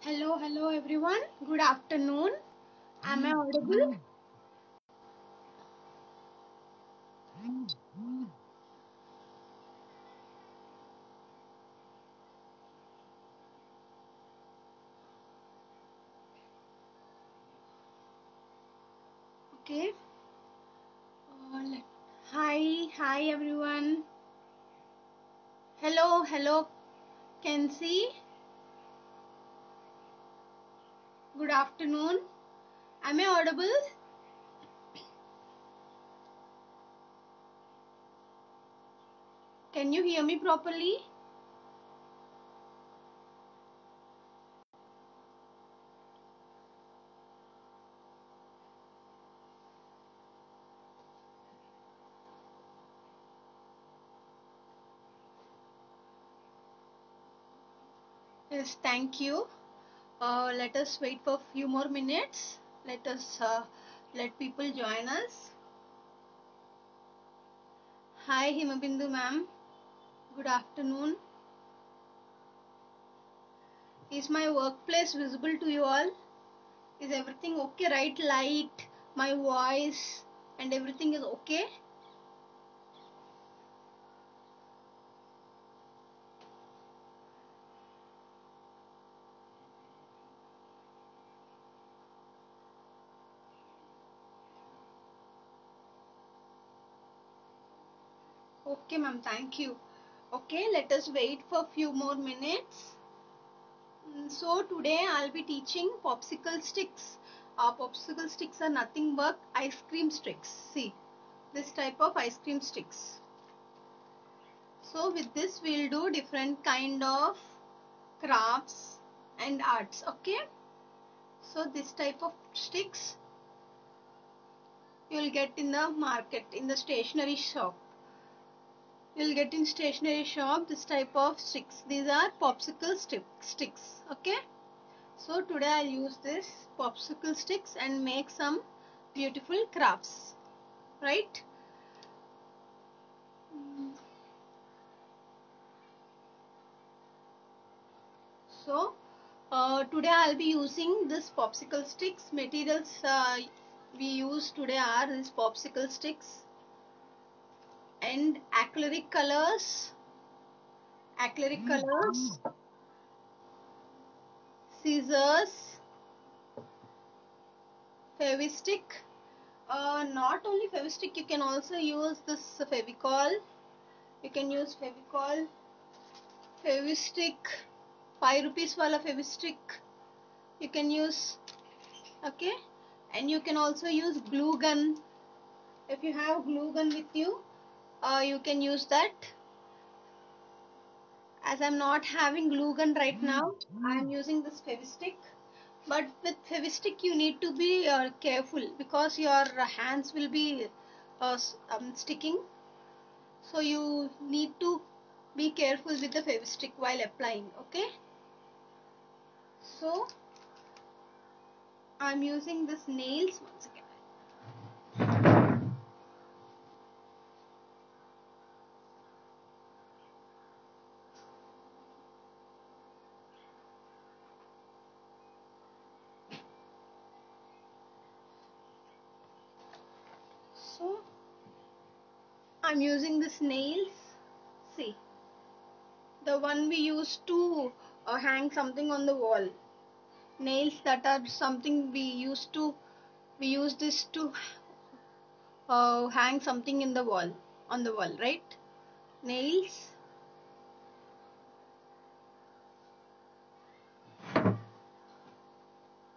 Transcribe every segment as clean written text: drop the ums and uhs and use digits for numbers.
Hello everyone. Good afternoon. Am I audible? Okay. let- hi everyone. Hello. Can see. Good afternoon. Am I audible? Can you hear me properly? Yes, thank you. Let us wait for a few more minutes. Let people join us. Hi Himabindu ma'am. Good afternoon. Is my workplace visible to you all? Is everything okay, right? Light, my voice, and everything is okay? Okay, ma'am, thank you. Okay, let us wait for a few more minutes. So today I'll be teaching popsicle sticks. Popsicle sticks are nothing but ice cream sticks. See, this type of ice cream sticks. So with this we'll do different kind of crafts and arts. Okay. So this type of sticks you'll get in the market, in the stationery shop. You'll get in stationery shop this type of sticks. These are popsicle sticks. Okay. So today I'll use this popsicle sticks and make some beautiful crafts. Right. So today I'll be using this popsicle sticks. Materials we use today are these popsicle sticks and acrylic colors, scissors, Fevistick. Not only Fevistick, you can also use this Fevicol. You can use Fevicol, Fevistick, 5 rupees wala Fevistick. You can use, okay, and you can also use glue gun. If you have glue gun with you, you can use that. As I'm not having glue gun right now, I'm using this Fevistick. But with Fevistick, you need to be careful because your hands will be sticking. So you need to be careful with the Fevistick while applying. Okay. So I'm using this nails once again. So I'm using this nails. See, the one we used to hang something on the wall. Nails that are something we use this to hang something in the wall, on the wall, right? Nails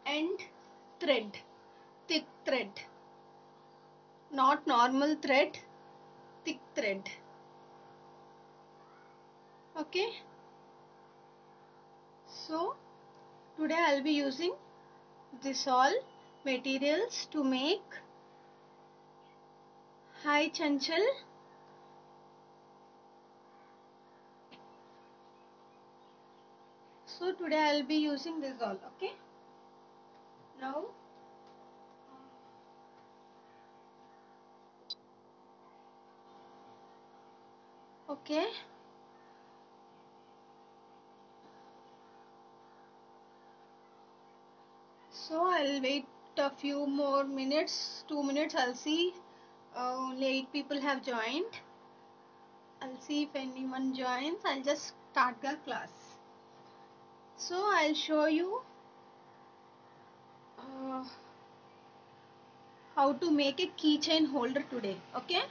and thread, thick thread, not normal thread, thick thread. Okay. So today I'll be using this all materials to make. Hi Chanchal. So today I'll be using this all. Okay. Now okay. So I'll wait a few more minutes, 2 minutes. I'll see only 8 people have joined. I'll see if anyone joins. I'll just start the class. So I'll show you how to make a keychain holder today, okay,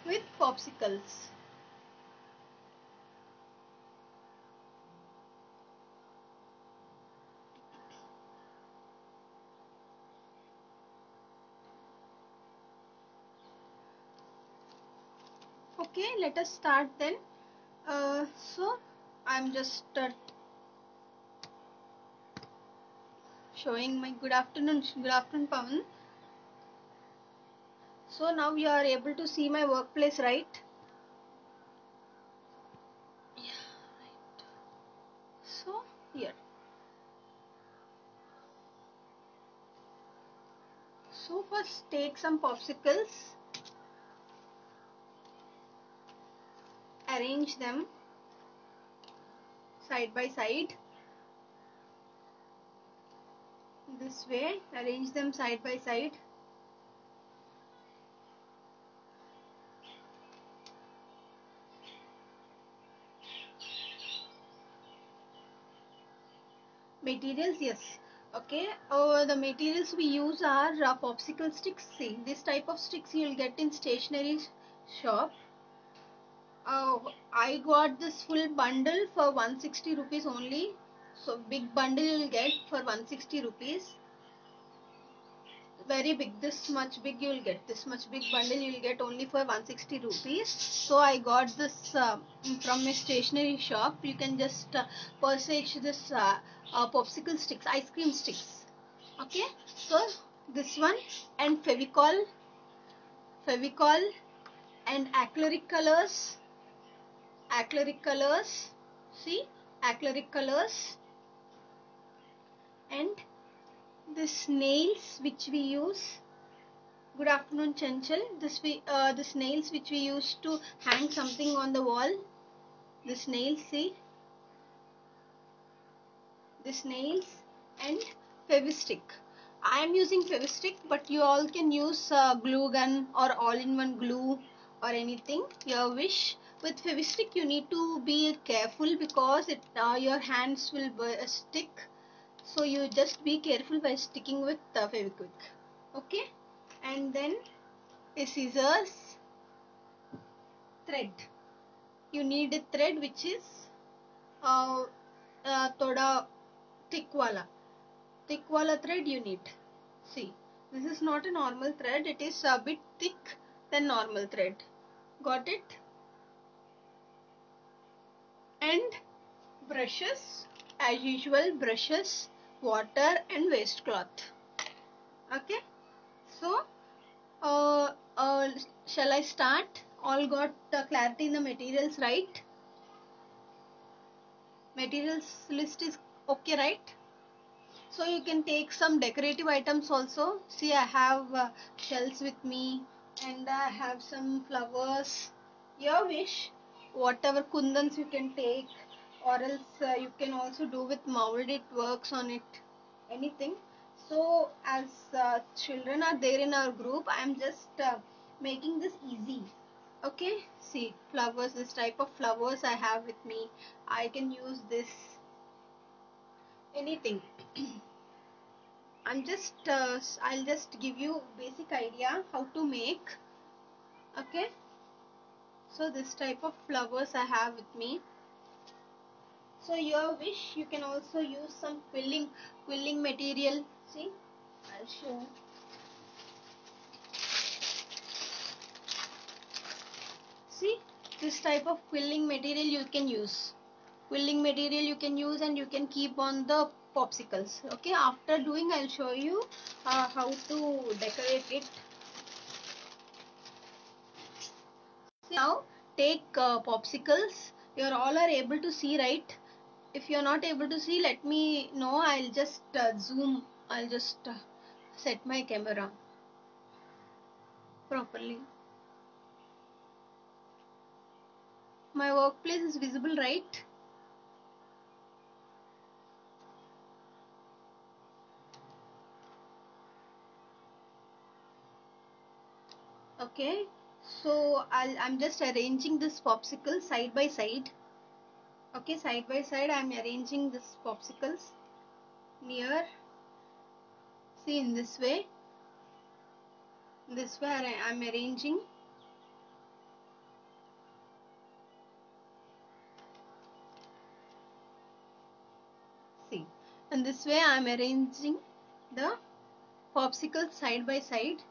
with popsicles. Okay, let us start then. So I'm just showing my good afternoon Pawan. So now you are able to see my workplace, right? Yeah, right. So here. So first take some popsicles, arrange them side by side. This way, arrange them side by side. Materials, yes. Okay, the materials we use are popsicle sticks. See, this type of sticks you'll get in stationery shop. I got this full bundle for 160 rupees only. So big bundle you'll get for 160 rupees. Very big, this much big you'll get. This much big bundle you'll get only for 160 rupees. So I got this from a stationery shop. You can just purchase this popsicle sticks, ice cream sticks. Okay, so this one, and Fevicol and acrylic colors, see, acrylic colors, and this nails which we use. Good afternoon, Chanchal. This nails which we use to hang something on the wall. This nails, see, this nails, and Fevistick. I am using Fevistick, but you all can use glue gun or all-in-one glue or anything your wish. With Fevistick you need to be careful because your hands will stick. So you just be careful by sticking with Fevikwik. Okay, and then a scissors, thread. You need a thread which is thoda thick wala thread you need. See, this is not a normal thread, it is a bit thick than normal thread. Got it? And brushes, as usual, brushes, water and waste cloth. Okay, so shall I start? All got clarity in the materials, right? Materials list is okay, right? So you can take some decorative items also. See, I have shells with me, and I have some flowers. Your wish, whatever kundans you can take, or else you can also do with molded works on it, anything. So as children are there in our group, I am just making this easy. Okay, see, flowers, this type of flowers I have with me. I can use this, anything. I'll just give you basic idea how to make. Okay, so this type of flowers I have with me. So your wish, you can also use some quilling material. See, I'll show. See, this type of quilling material you can use. Quilling material you can use, and you can keep on the popsicles. Okay, after doing I'll show you how to decorate it. Now take popsicles. You all are able to see, right? If you are not able to see, let me know. I'll just zoom. I'll just set my camera properly. My workplace is visible, right? Okay, so I'm just arranging this popsicle side by side. Okay, side by side I'm arranging this popsicles near. See, in this way I'm arranging. See, and this way I'm arranging the popsicle side by side,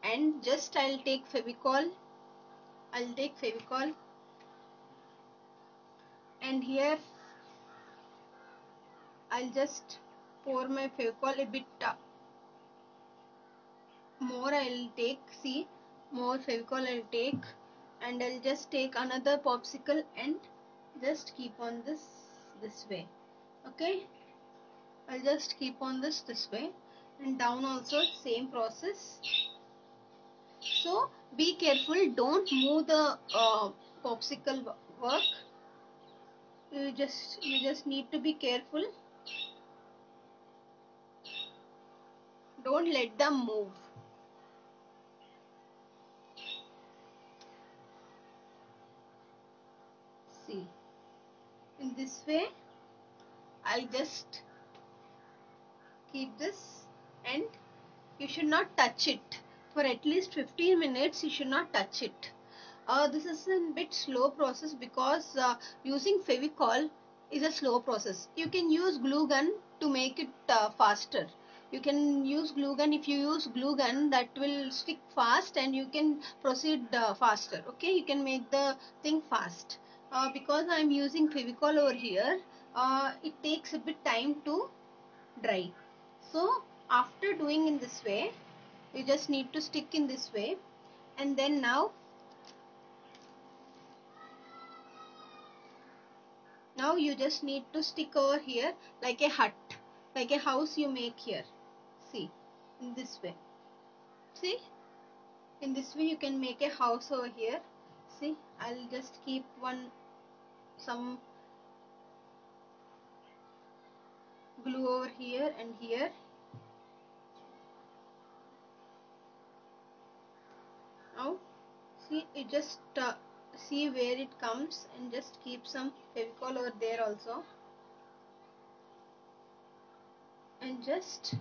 and just I'll take Fevicol, and here I'll just pour my Fevicol a bit more. I'll take, see, more Fevicol I'll take, and I'll just take another popsicle and just keep on this way. Okay, I'll just keep on this way, and down also same process. So be careful, don't move the popsicle work. You just need to be careful. Don't let them move. See, in this way I'll just keep this, and you should not touch it for at least 15 minutes. You should not touch it. This is a bit slow process because using Fevicol is a slow process. You can use glue gun to make it faster. You can use glue gun. If you use glue gun, that will stick fast and you can proceed faster. Okay, you can make the thing fast. Because I am using Fevicol over here, it takes a bit time to dry. So after doing in this way, you just need to stick in this way, and then now you just need to stick over here like a hut, like a house you make here. See, in this way. See, in this way you can make a house over here. See, I'll just keep some glue over here and here. Now, see, you just see where it comes, and just keep some Fevicol over there also, and just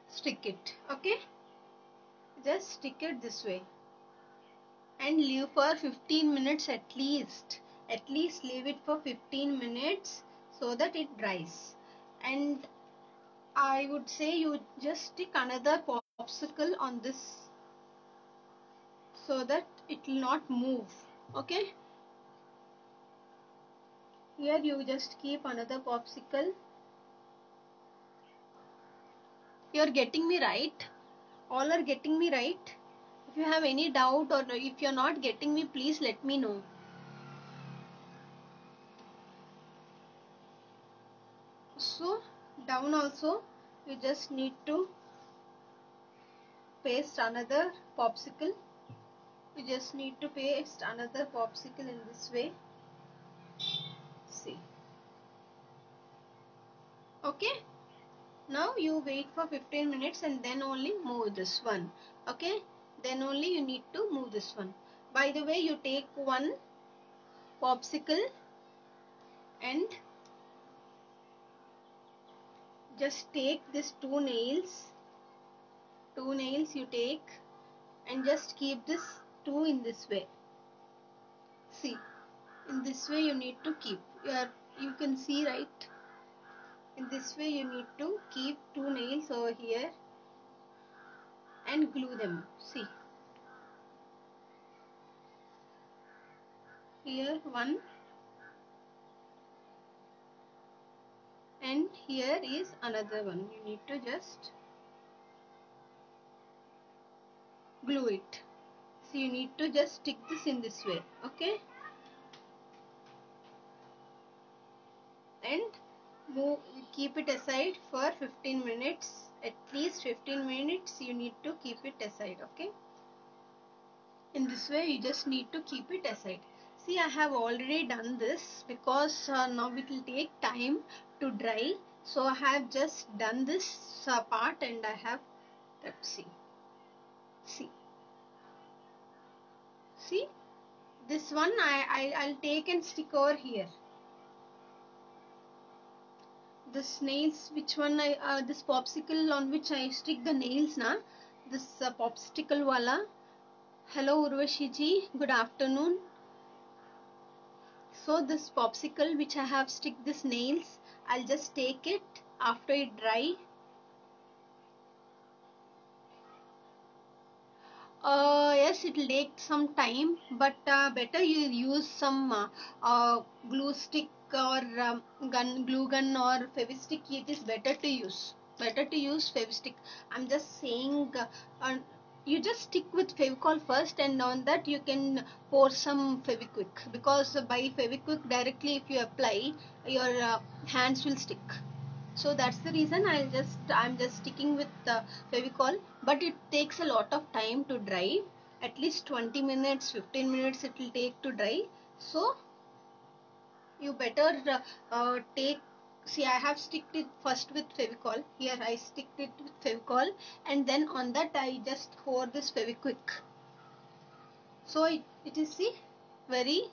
stick it. Okay, just stick it this way and leave for 15 minutes at least. At least leave it for 15 minutes so that it dries. And I would say you just stick another popsicle on this so that it will not move. Okay, here you just keep another popsicle. You're getting me right? All are getting me right? If you have any doubt, or if you're not getting me, please let me know. So down also you just need to paste another popsicle. You just need to paste another popsicle in this way. See, okay, now you wait for 15 minutes and then only move this one. Okay, then only you need to move this one. By the way, you take one popsicle and just take this two nails you take, and just keep this two in this way. See, in this way you need to keep. You can see, right? In this way you need to keep two nails over here and glue them. See, here one, and here is another one. You need to just glue it. So you need to just stick this in this way. Okay, and move, keep it aside for 15 minutes. At least 15 minutes you need to keep it aside. Okay, in this way you just need to keep it aside. See, I have already done this because now it will take time to dry. So I have just done this part, and I have kept. See, See, this one I'll take and stick over here. This nails, which one this popsicle on which I stick the nails na, this popsicle wala. Hello Urvashi ji, good afternoon. So this popsicle which I have stick this nails, I'll just take it after it dry. Yes, it will take some time, but better you use some glue stick or glue gun or fevistick. It is better to use. Better to use fevistick. I'm just saying, you just stick with Fevicol first, and on that you can pour some Fevikwik, because by Fevikwik directly if you apply, your hands will stick. So that's the reason I'm just sticking with Fevicol, but it takes a lot of time to dry. At least 20 minutes, 15 minutes it will take to dry. So you better take, see, I have sticked it first with Fevicol. Here I sticked it with Fevicol, and then on that I just pour this Fevikwik. So it is, see, very,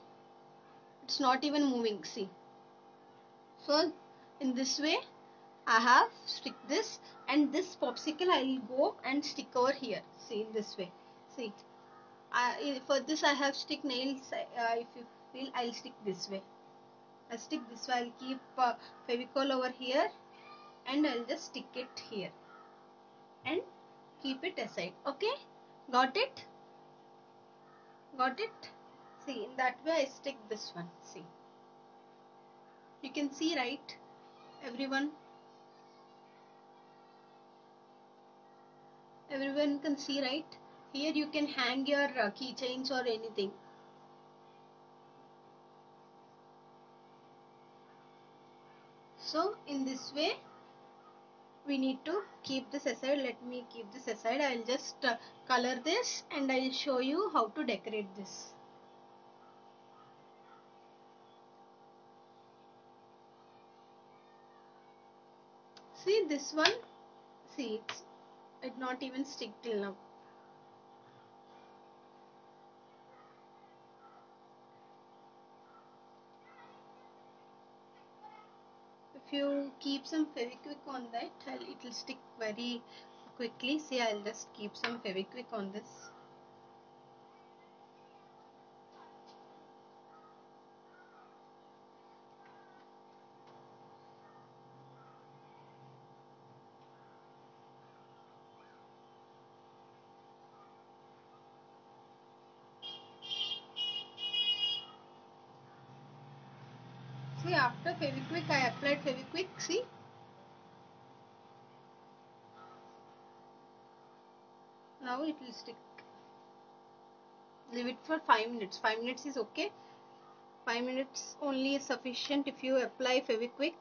it's not even moving, see. So in this way I have stick this, and this popsicle I will go and stick over here. See, in this way. See, for this I have stick nails. If you feel, I'll stick this way. I'll stick this way. I'll keep Fevicol over here, and I'll just stick it here and keep it aside. Okay, got it? Got it? See, in that way I stick this one. See, you can see, right, everyone? Everyone can see, right? Here you can hang your keychains or anything. So in this way we need to keep this aside. Let me keep this aside. I will just color this, and I will show you how to decorate this. See this one, see, it not even stick till now. If you keep some Fevikwik on that, it will stick very quickly. See, I'll just keep some Fevikwik on this. See, after Fevikwik, I applied Fevikwik. See, now it will stick. Leave it for 5 minutes. 5 minutes is okay. 5 minutes only is sufficient if you apply Fevikwik.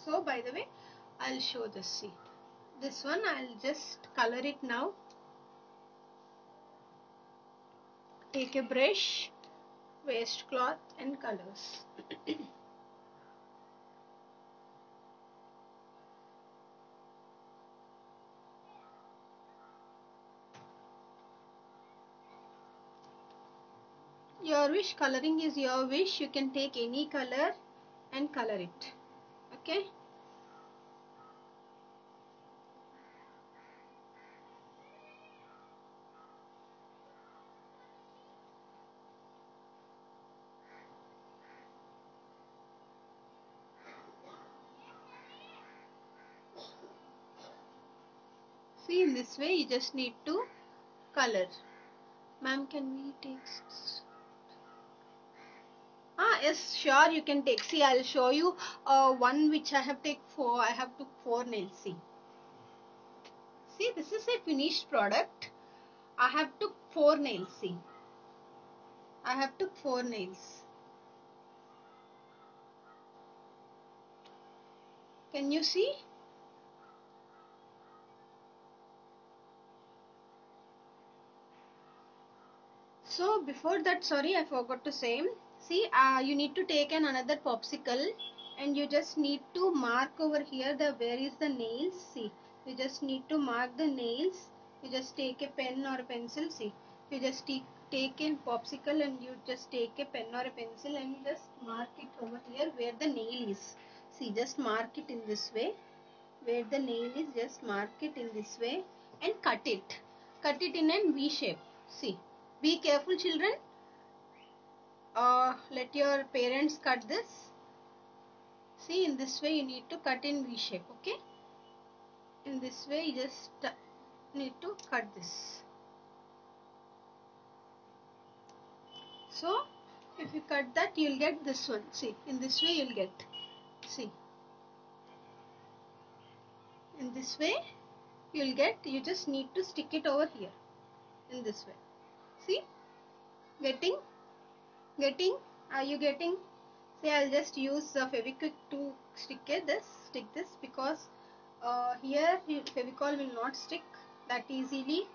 So by the way, I'll show this. See, this one I'll just color it now. Take a brush, waste cloth, and colors. Your wish, coloring is your wish. You can take any color and color it. Okay. See, in this way you just need to color. Ma'am, can we take? Yes, sure, you can take. See, I'll show you one which I have take four. I have took 4 nails. See, this is a finished product. I have took 4 nails. See, I have took 4 nails. Can you see? So before that, sorry, I forgot to say. See, you need to take another popsicle, and you just need to mark over here the where is the nails. See, You just need to mark the nails. You just take a pen or a pencil. See, you just take a popsicle and you just take a pen or a pencil and just mark it over here where the nail is. See, just mark it in this way. Where the nail is, just mark it in this way and cut it. Cut it in a V shape. See, be careful, children. Let your parents cut this. See, in this way you need to cut in V shape. Okay. In this way you just need to cut this. So if you cut that, you'll get this one. See, in this way you'll get. See, in this way you'll get. You just need to stick it over here in this way. See, getting? Are you getting? See, I'll just use Fevikwik to stick this because here Fevicol will not stick that easily.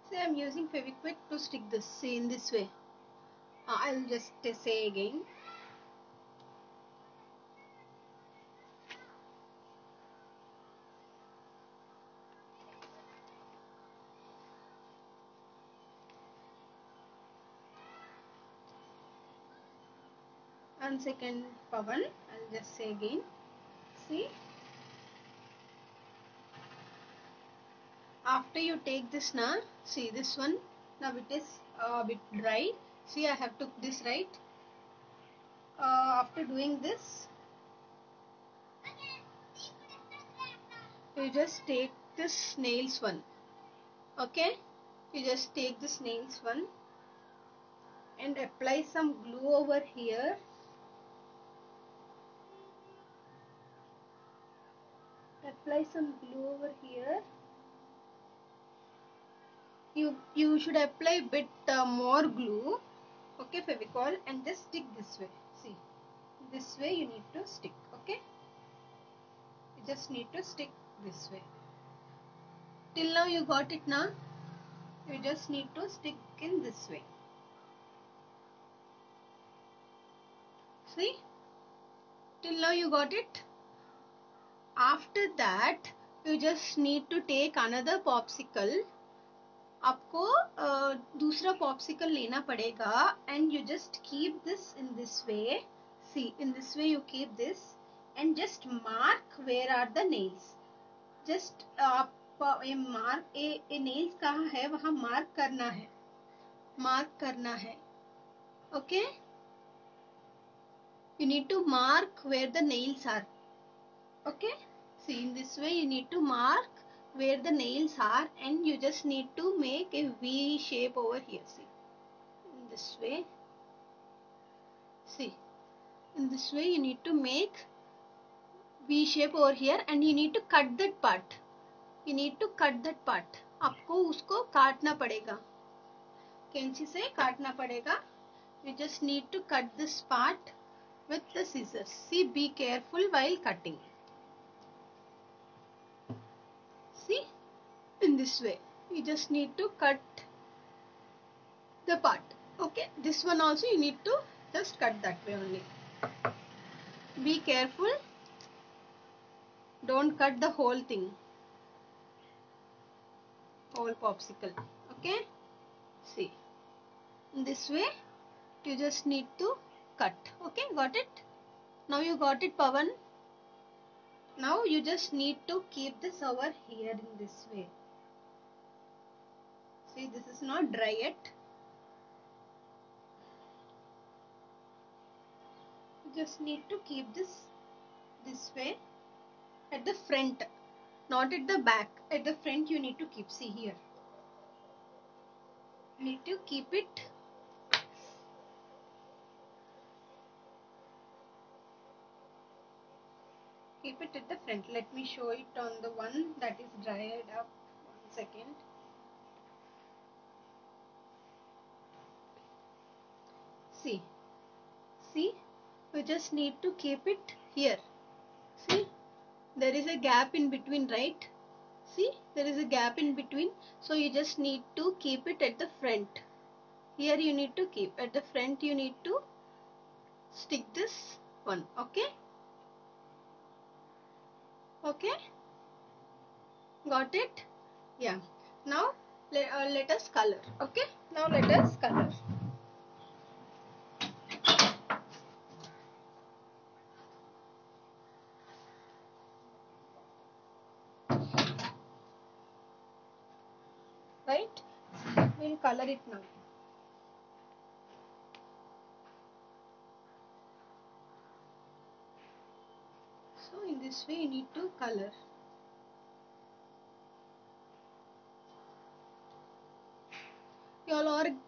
See, I'm using Fevikwik to stick this. See, in this way. I'll just say again. One second, Pavan. I'll just say again. See, after you take this now, see this one. Now it is a bit dry. See, I have took this right. After doing this, you just take this nails one. Okay, you just take this nails one and apply some glue over here. Apply some glue over here. You should apply bit more glue. Okay, Fevicol, and just stick this way. See, this way you need to stick. Okay, you just need to stick this way. Till now you got it now. You just need to stick in this way. See, till now you got it. After that you just need to take another popsicle. आपको दूसरा popsicle लेना पड़ेगा and you just keep this in this way. See, in this way you keep this and just mark where are the nails. Just ये mark ये nails कहाँ है वहाँ mark करना है. Okay, you need to mark where the nails are. Okay, see, in this way you need to mark where the nails are and you just need to make a V shape over here. See, in this way. See, in this way you need to make V shape over here and you need to cut that part. You need to cut that part. आपको उसको काटना पड़ेगा. कैंची से काटना पड़ेगा. You just need to cut this part with the scissors. See, be careful while cutting. See, in this way you just need to cut the part. Okay, this one also you need to just cut that way only. Be careful, don't cut the whole thing, whole popsicle. Okay, see, in this way you just need to cut. Okay, got it? Now you got it, Pavan. Now you just need to keep this over here in this way. See, this is not dry yet. You just need to keep this way at the front, not at the back. At the front you need to keep. See here. You need to keep it. Keep it at the front. Let me show it on the one that is dried up. 1 second. See, see, we just need to keep it here. See, there is a gap in between, right? See, there is a gap in between, so you just need to keep it at the front. Here you need to keep, at the front you need to stick this one. Okay, okay, got it? Yeah. Now let us color. Okay, now let us color. Right, we'll color it now. So in this way you need to color.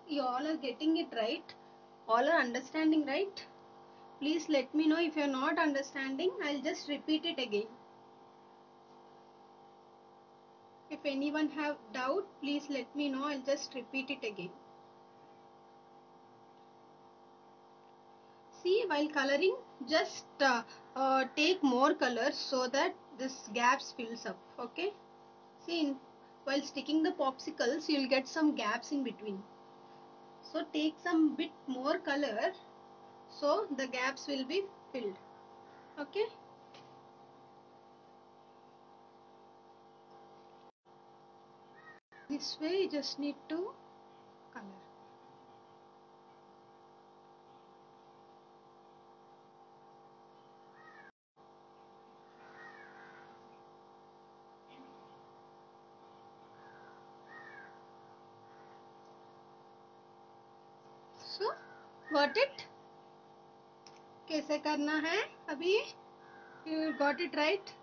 You all are getting it right? All are understanding, right? Please let me know if you are not understanding. I'll just repeat it again. If anyone have doubt, please let me know. I'll just repeat it again. See, while coloring, just take more color so that this gaps fills up. Okay. See, while sticking the popsicles, you'll get some gaps in between. So take some bit more color so the gaps will be filled. Okay. This way you just need to color. So, got it? कैसे करना है अभी? You got it right?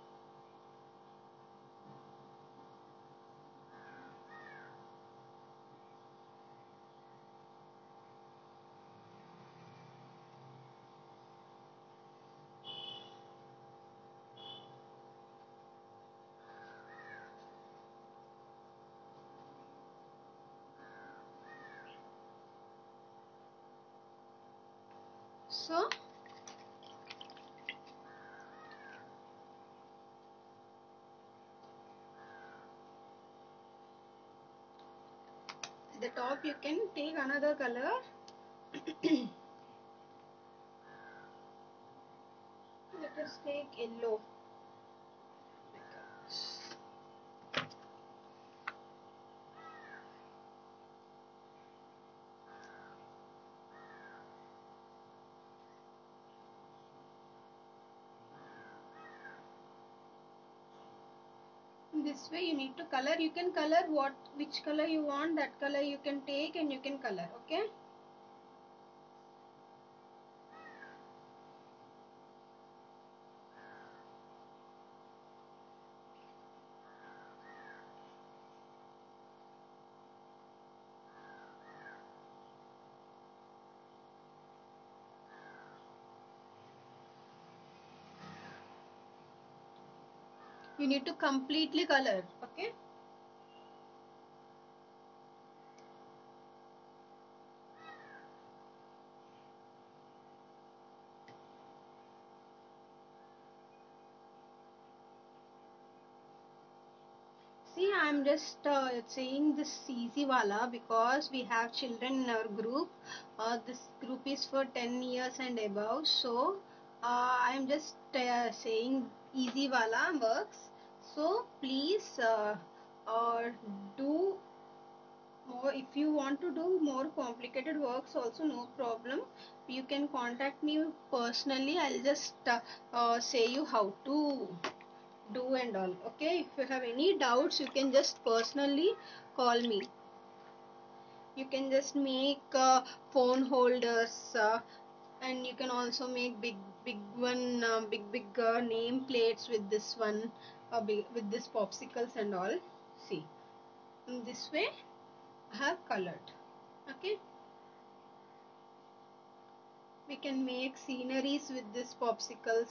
So, the top you can take another color. Let us take yellow. This way you need to color. You can color which color you want, that color you can take and you can color. Okay. You need to completely color. Okay. See, I'm just saying this easy wala because we have children in our group. This group is for 10 years and above. So, I'm just saying easy wala works. So, please do more. If you want to do more complicated works also, no problem. You can contact me personally. I'll just say you how to do and all. Okay, if you have any doubts you can just personally call me. You can just make phone holders and you can also make big one big name plates with this one with this popsicles and all. See, in this way I have colored. Okay, we can make sceneries with this popsicles.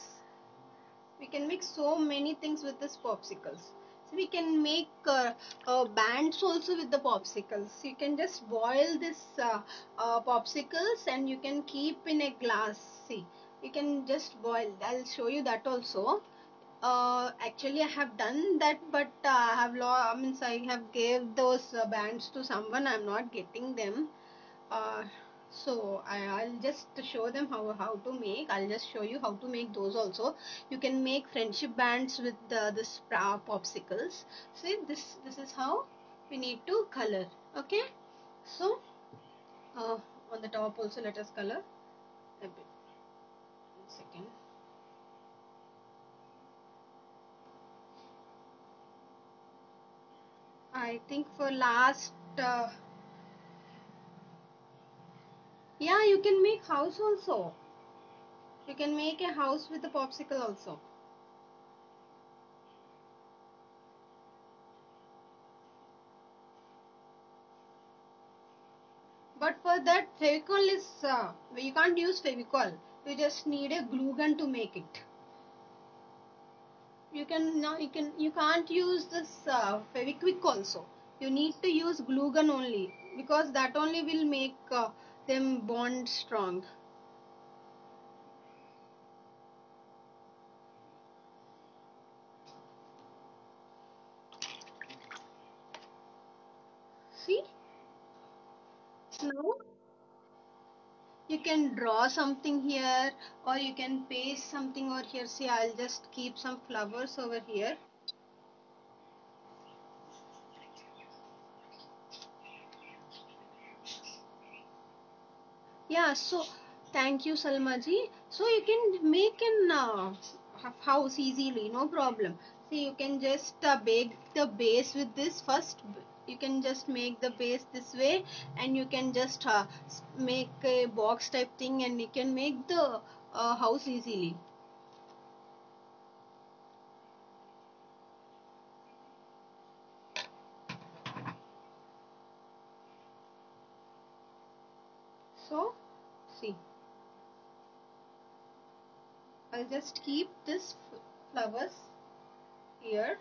We can make so many things with this popsicles. We can make bands also with the popsicles. You can just boil this popsicles and you can keep in a glass. See, you can just boil. I'll show you that also. Actually, I have done that, but I have means I have gave those bands to someone. I'm not getting them. Uh, I'll just show them how to make. I'll just show you how to make those also. You can make friendship bands with this popsicles. See, this is how we need to color. Okay, so uh, on the top also let us color a bit. 1 second. I think for last. Yeah, you can make house also. You can make a house with a popsicle also. But for that, Fevicol is you can't use Fevicol. You just need a glue gun to make it. You can't use this Feviquick also. You need to use glue gun only because that only will make them bond strong. See, now you can draw something here or you can paste something over here. See, I'll just keep some flowers over here. Yeah, so thank you, Salmaji. So you can make an house easily, no problem. See, you can just bake the base with this first. You can just make the base this way, and you can just make a box type thing, and you can make the house easily. So, see, I'll just keep this flowers here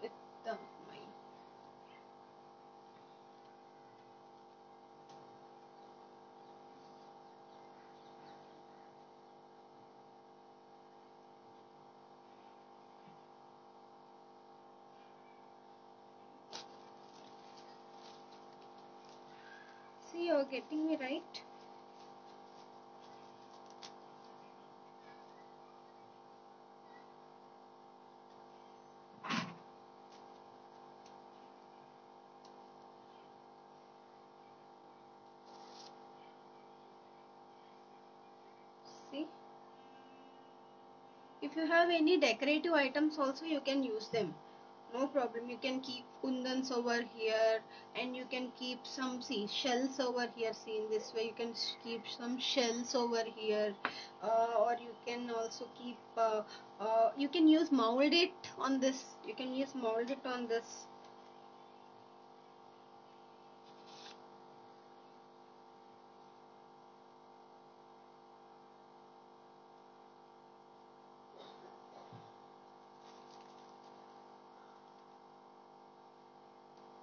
with the my. See, you're getting me right. See. If you have any decorative items also you can use them. No problem. You can keep kundans over here and you can keep some shells over here. See in this way you can keep some shells over here or you can also keep you can use mold it on this. You can use mold it on this.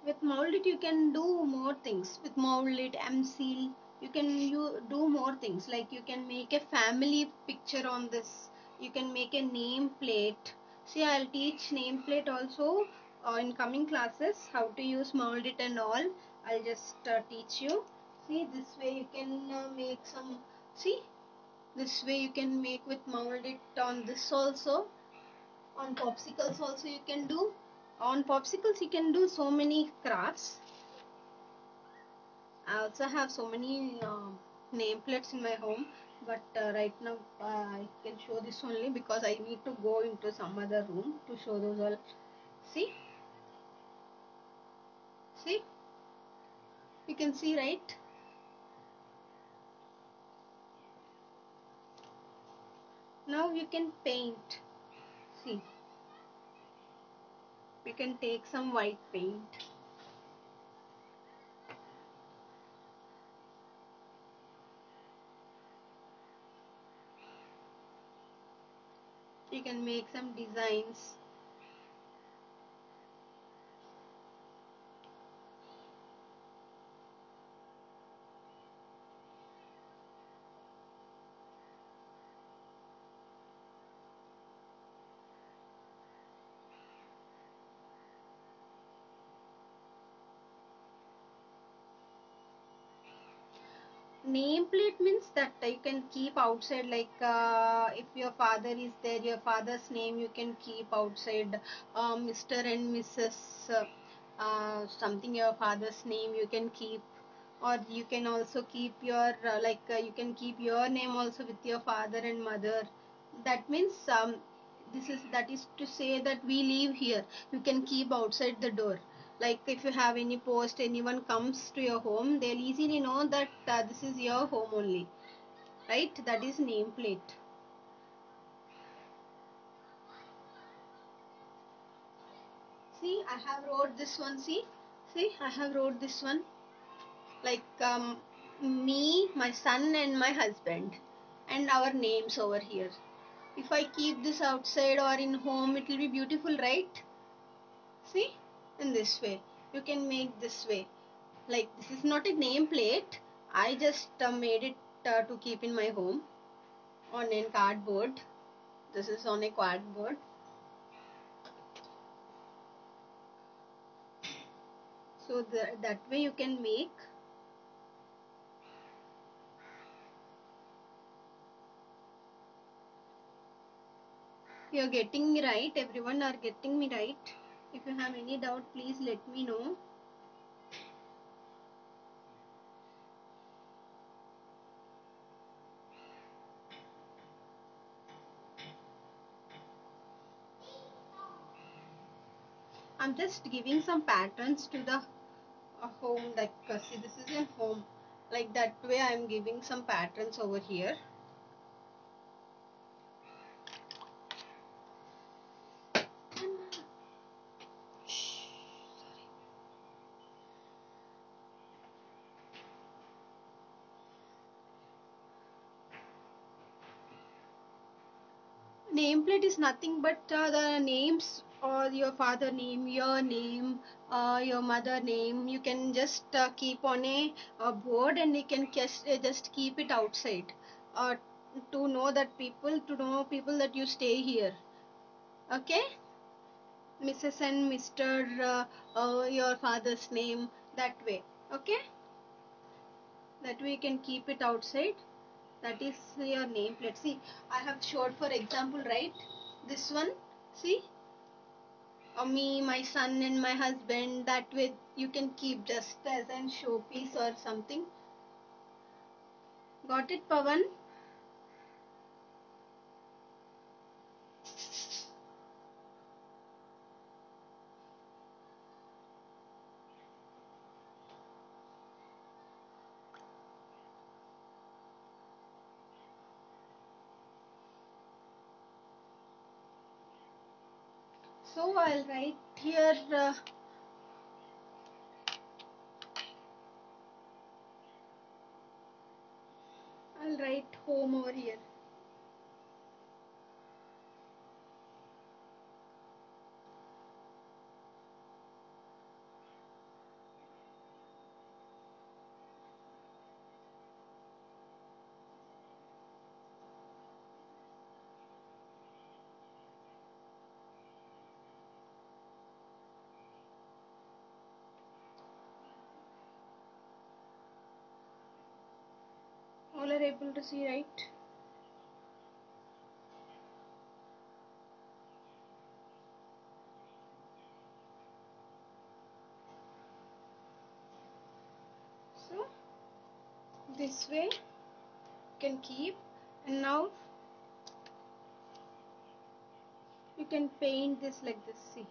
With molded you can do more things. With molded seal you can do more things like you can make a family picture on this. You can make a name plate. See, I'll teach name plate also in coming classes how to use molded and all. I'll just teach you. See, this way you can make some. See, this way you can make with molded on this also. On popsicles also you can do. On popsicles you can do so many crafts. I also have so many nameplates in my home, but right now I can show this only because I need to go into some other room to show those all. See, see, you can see, right? Now you can paint. See, you can take some white paint. You can make some designs. nameplate means that you can keep outside, like if your father is there, your father's name you can keep outside. Mr. and Mrs. Something, your father's name you can keep, or you can also keep your you can keep your name also with your father and mother. That means that is to say that we live here, you can keep outside the door. Like if you have any post, anyone comes to your home, they'll easily know that this is your home only, right? That is nameplate. See, I have wrote this one. See, I have wrote this one, like me, my son and my husband, and our names over here. If I keep this outside or in home, it will be beautiful, right? See, in this way you can make this way. Like this is not a nameplate, I just made it to keep in my home on a cardboard. This is on a cardboard. So that way you can make. You're getting me right? Everyone are getting me right? If you have any doubt, please let me know. I'm just giving some patterns to the home, like see, this is a home, like that way I'm giving some patterns over here. Nameplate is nothing but the names, or your father name, your name, your mother name. You can just keep on a board, and you can just keep it outside, uh, to know people that you stay here. Okay, Mrs. and Mr. Your father's name, that way. Okay, that way you can keep it outside. That is your nameplate. See, I have showed for example, right? This one, see, me, my son and my husband. That way you can keep just as a showpiece or something. Got it, Pavan? So I'll write here I'll write home over here. All are able to see, right? So this way you can keep, and now you can paint this like this. See,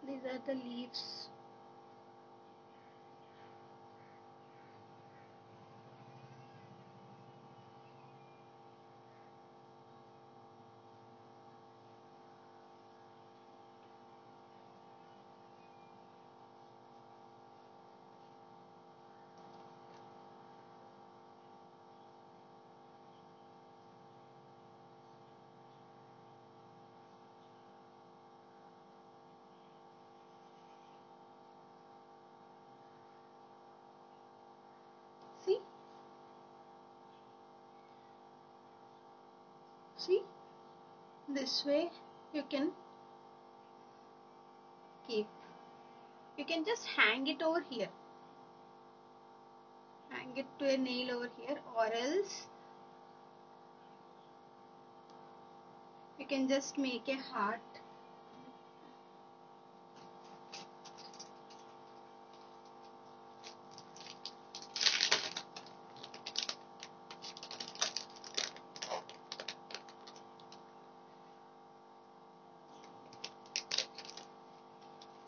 these are the leaves. See, see, this way you can keep. You can just hang it over here. hang it to a nail over here, or else you can just make a heart.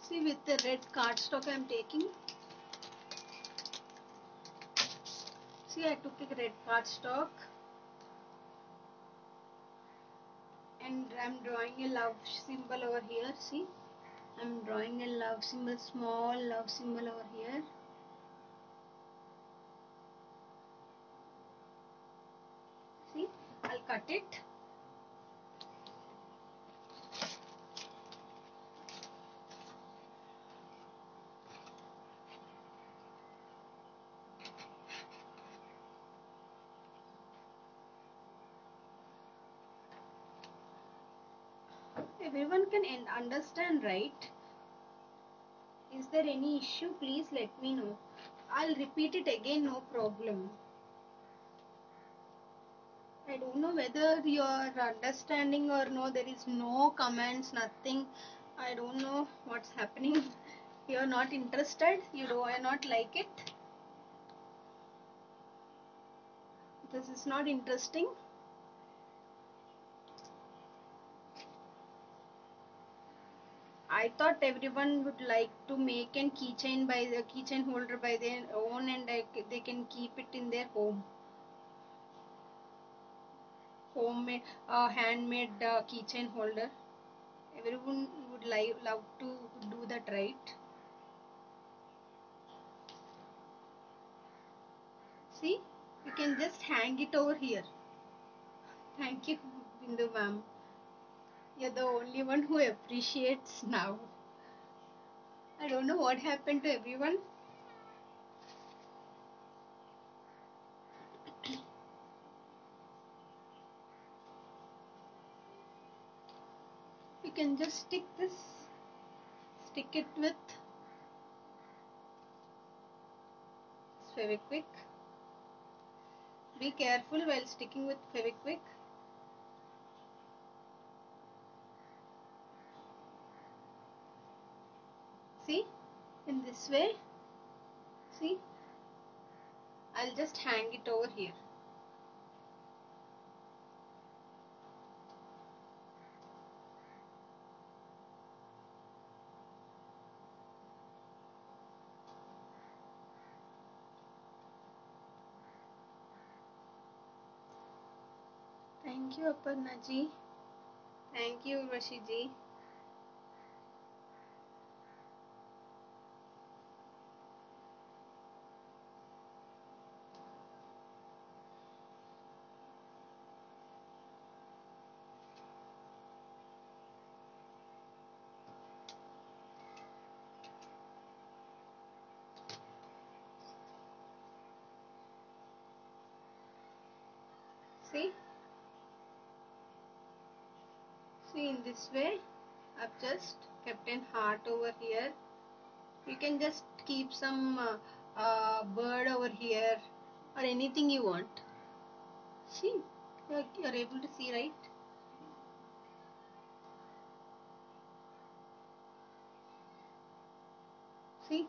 See, with the red cardstock I am taking. See, I took a red cardstock and I am drawing a love symbol over here. See, I am drawing a love symbol, small love symbol over here. See, I'll cut it. Everyone can understand, right? Is there any issue? Please let me know. I'll repeat it again, no problem. I don't know whether you are understanding or no. There is no comments, nothing. I don't know what's happening. You are not interested. You do I not like it. This is not interesting. I thought everyone would like to make a keychain by the keychain holder by their own, and they can keep it in their homemade, handmade keychain holder. Everyone would love to do that, right? See, you can just hang it over here. Thank you, Bindu ma'am. You're the only one who appreciates now. I don't know what happened to everyone. You can just stick it with Fevikwik. Be careful while sticking with Fevikwik. See, in this way. See, I'll just hang it over here. Thank you, Aparna ji. Thank you, Rashi ji. See? See, in this way, I've just kept a heart over here. You can just keep some bird over here or anything you want. See, you're able to see, right? See?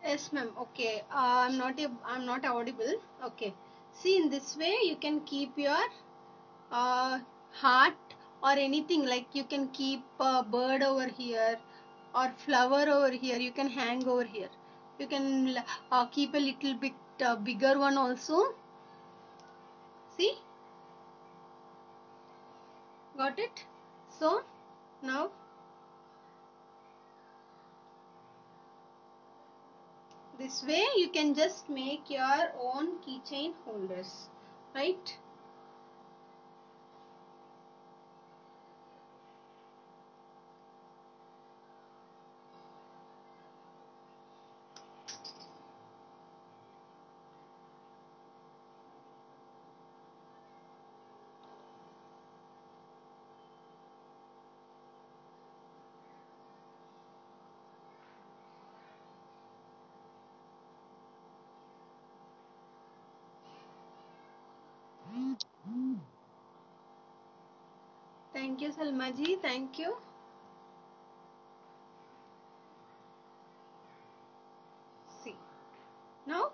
Yes, ma'am. Okay. I'm not audible. Okay. See, in this way, you can keep your uh, heart or anything, like you can keep a bird over here or flower over here. You can hang over here. You can keep a little bit bigger one also. See? Got it? So, now this way you can just make your own keychain holders, right? Thank you, Salmaji. Thank you. See, now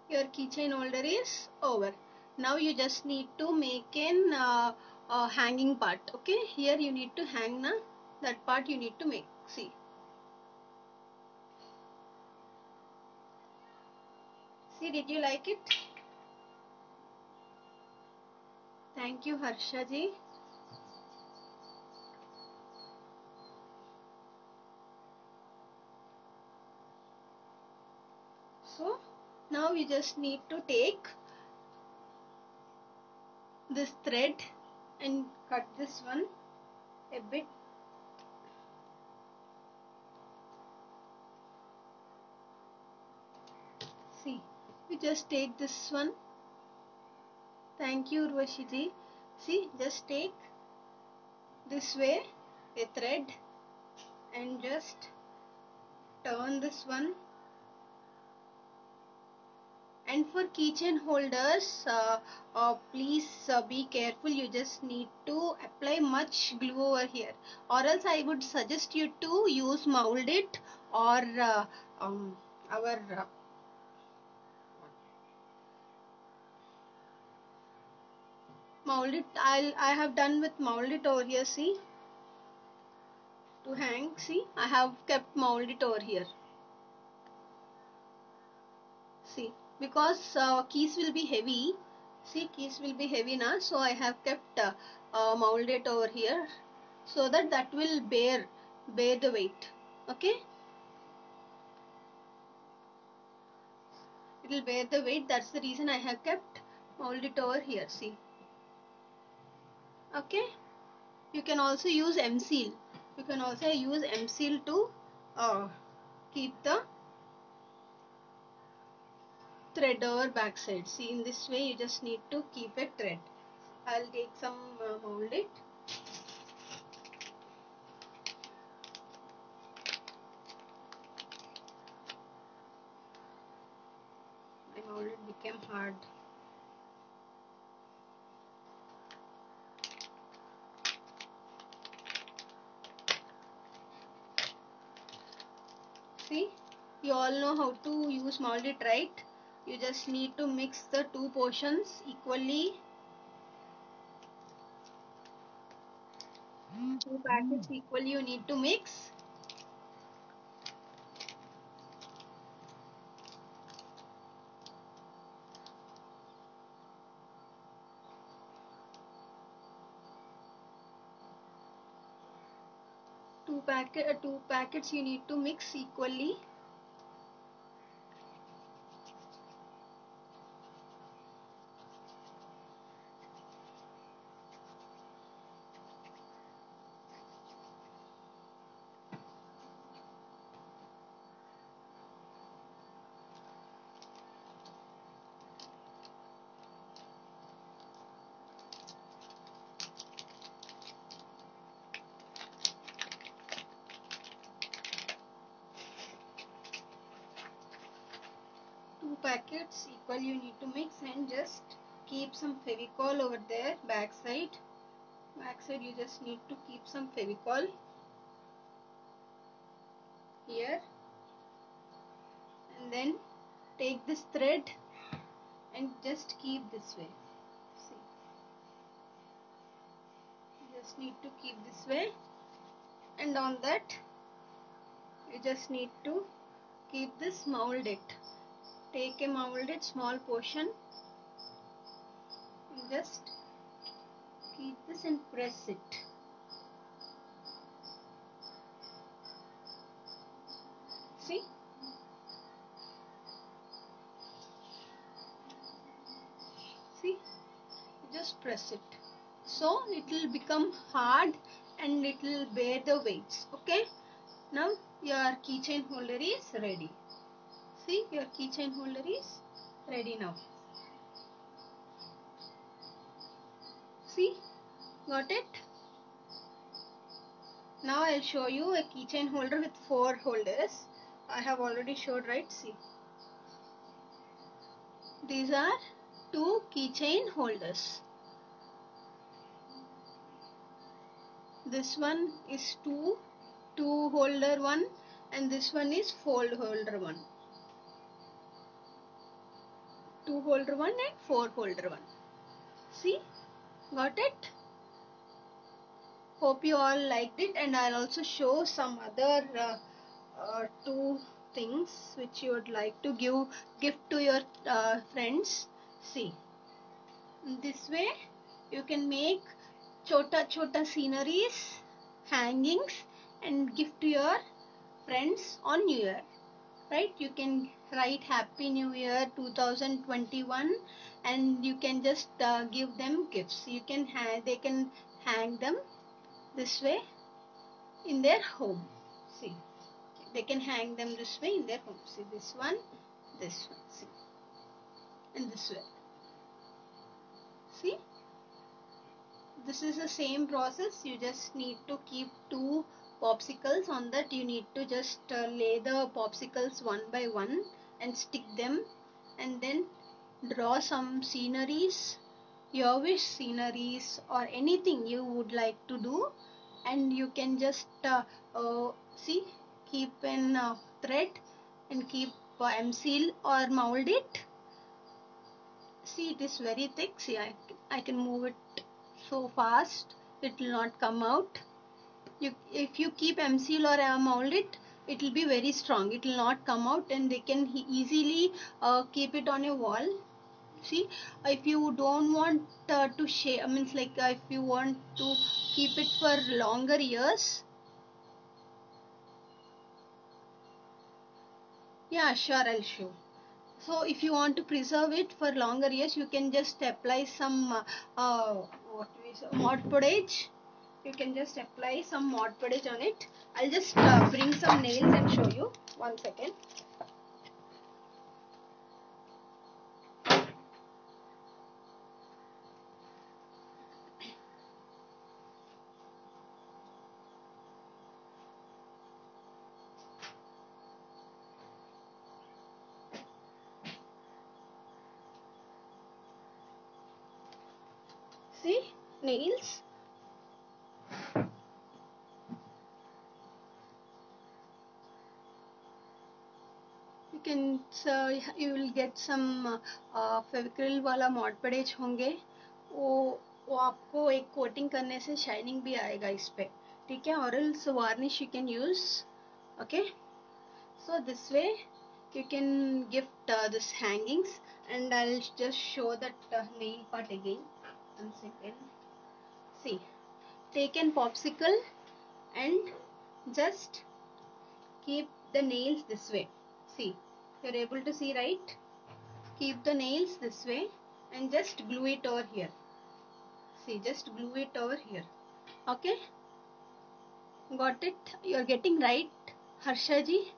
your keychain holder is over. Now you just need to make an hanging part. Okay, here you need to hang that part you need to make. See. See, did you like it? Thank you, Harsha ji. So now you just need to take this thread and cut this one a bit. See, you just take this one. Thank you, Urvashi ji. See, just take this way a thread and just turn this one. And for keychain holders, please be careful. You just need to apply much glue over here, or else I would suggest you to use mold it or our mold it. I have done with mold it over here. See, to hang. See, I have kept mold it over here. See, because keys will be heavy. See, keys will be heavy now, so I have kept mold it over here, so that will bear the weight. Okay, it will bear the weight. That's the reason I have kept mold it over here. See. Okay, you can also use M-seal. You can also use M-seal to keep the thread over backside. See, in this way you just need to keep a thread. I'll take some mold it. My mold it became hard. See, you all know how to use mold it, right? You just need to mix the two portions equally. Two packets equally you need to mix. Two packets you need to mix equally. Two packets equal you need to mix, and just keep some Fevicol over there backside. You just need to keep some Fevicol here, and then take this thread and just keep this way. See, you just need to keep this way, and on that you just need to keep this mold it. Take a molded small portion and just keep this and press it. See, just press it, so it will become hard and it will bear the weights. Okay, now your keychain holder is ready. See, your keychain holder is ready now. See, got it? Now I'll show you a keychain holder with 4 holders. I have already showed, right? See, these are 2 keychain holders. This one is two holder one, and this one is fold holder one. 2 holder one and 4 holder one. See, got it? Hope you all liked it, and I'll also show some other two things which you would like to gift to your friends. See, this way you can make chota sceneries, hangings, and gift to your friends on New Year. Right? You can write Happy New Year 2021, and you can just give them gifts. They can hang them this way in their home. See, they can hang them this way in their home. See, this one, see, and this way. See, this is the same process. You just need to keep two popsicles. On that you need to just lay the popsicles one by one and stick them, and then draw some sceneries, your wish sceneries, or anything you would like to do, and you can just see, keep in thread and keep M-seal or mold it. See, it is very thick. See, I can move it so fast, it will not come out. If you keep M-seal or mold it, it will be very strong, it will not come out, and they can easily keep it on a wall. See, if you don't want to share, means like if you want to keep it for longer years, yeah, sure, I'll show. So if you want to preserve it for longer years, you can just apply some Mod Podge. You can just apply some Mod Podge on it. I'll just bring some nails and show you. 1 second. See, nails. You will get some Fevicryl वाला mod पडेज होंगे, वो आपको एक coating करने से shining भी आएगा इस पे, ठीक है? और else varnish you can use. Okay, so this way you can gift this hangings, and I'll just show that nail part again. 1 second. See, take an popsicle and just keep the nails this way. See, you're able to see, right? Keep the nails this way and just glue it over here. See, just glue it over here. Okay, got it? You're getting right, Harsha ji?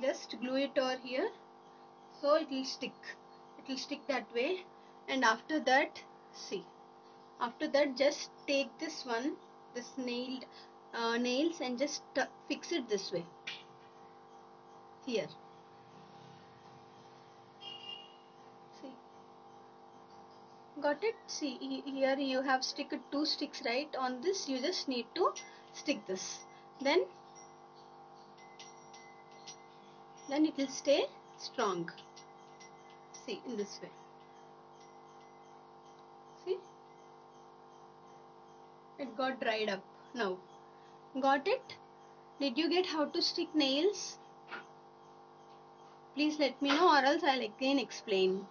Just glue it over here, so it will stick. It will stick that way. And after that, see, after that just take this one, this nails, and just fix it this way here. See, got it? See, here you have stick 2 sticks, right? On this you just need to stick this, then it will stay strong. See, in this way. See, it got dried up now. Got it? Did you get how to stick nails? Please let me know, or else I'll again explain.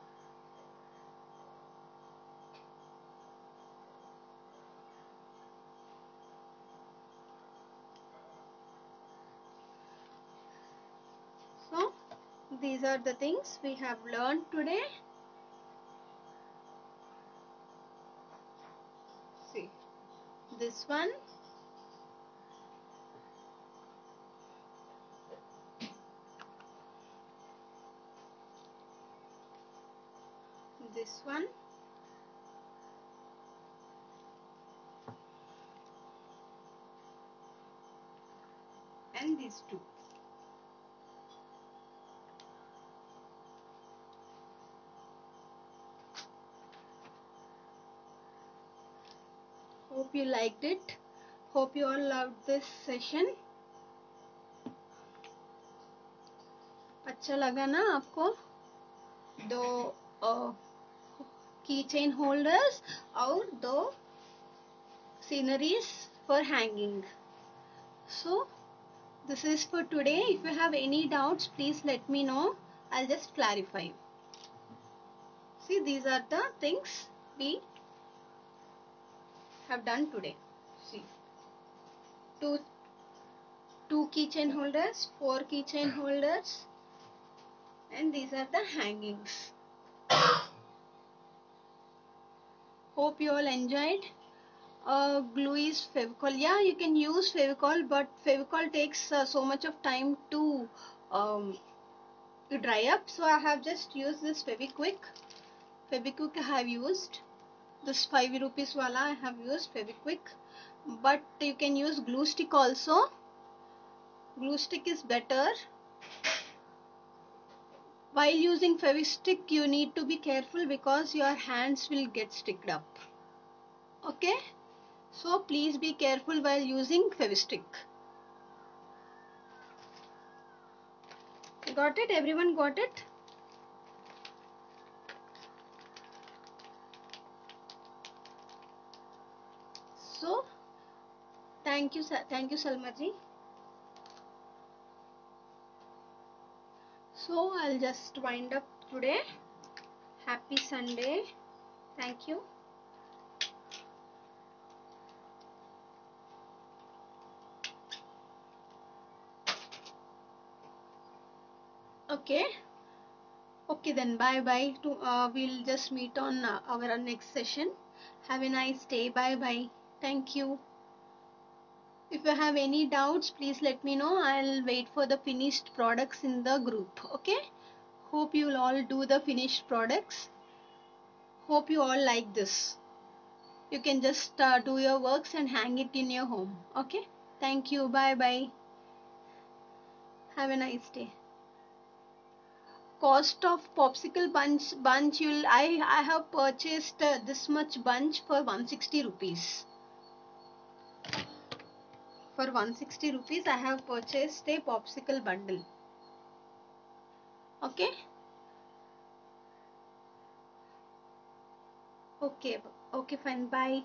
So, these are the things we have learned today. See, this one, this one, and these two. Hope Hope you liked it. Hope you all loved this session. अच्छा लगा ना आपको? दो की chain holders और दो sceneries for hanging. So this is for today. If you have any doubts, please let me know. I'll just clarify. See, these are the things we have done today. See, two keychain holders, four keychain holders, and these are the hangings. Hope you all enjoyed. Glue is Fevicol. Yeah, you can use Fevicol, but Fevicol takes so much of time to dry up. So I have just used this Fevikwik. Fevikwik I have used. This 5 rupees wala I have used Fevikwik. But you can use glue stick also. Glue stick is better. While using Fevistick, you need to be careful because your hands will get sticked up. Okay? So please be careful while using Fevistick. Got it? Everyone got it? So, thank you Salma ji. So I'll just wind up today. Happy Sunday. Thank you. Okay. Okay then, bye bye. We'll just meet on our next session. Have a nice day. Bye bye. Thank you. If you have any doubts, please let me know. I'll wait for the finished products in the group. Okay. Hope you'll all do the finished products. Hope you all like this. You can just do your works and hang it in your home. Okay. Thank you. Bye bye. Have a nice day. Cost of popsicle bunch I have purchased this much bunch for 160 rupees. For 160 rupees I have purchased a popsicle bundle. Okay. Okay, fine. Bye.